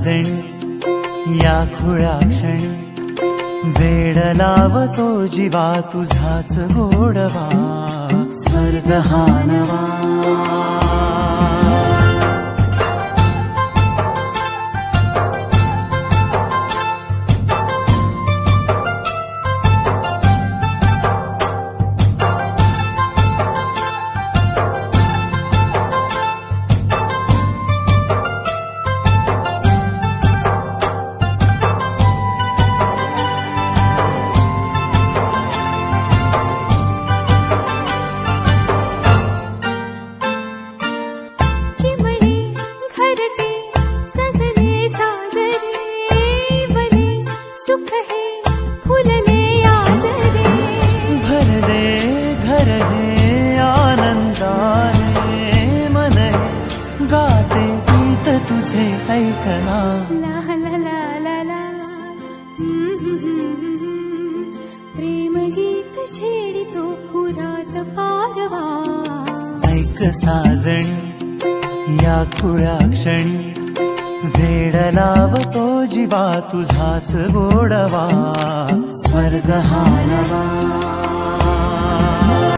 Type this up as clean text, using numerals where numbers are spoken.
साजणी या खुळ्या क्षणी वेड लावतो जीवा तुझाच गोडवा स्वर्ग हा नवा सुख है फुलले आजरे भरले घर हे आनंदाने मन हे गाते गीत तुझे ऐकना ला ला ला ला ला प्रेम गीत छेडितो पुरात पारवा ऐक साजणी या खुळ्या क्षणी वेड लावतो जीवा तुझाच गोडवा स्वर्ग हा नवा